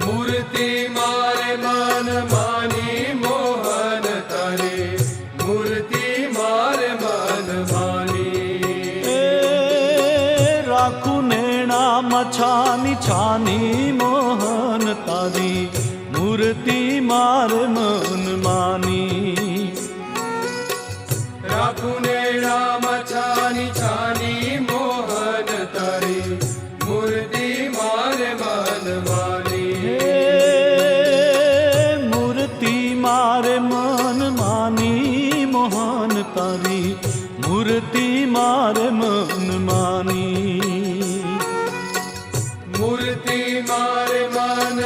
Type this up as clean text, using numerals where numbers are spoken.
મૂર્તિ મારે મન માની મોહન તારી, મૂર્તિ મારે મન માની. રાખું નેણામાં છાની છાની મોહન તારી, મૂર્તિ મારે મન માની. રાખું નેણામાં છાની છાની મોહન તારી, મૂર્તિ મારે મન માની. મૂર્તિ મારે મન માની મોહન તારી, મૂર્તિ મારે મન માની. મૂર્તિ મારે મન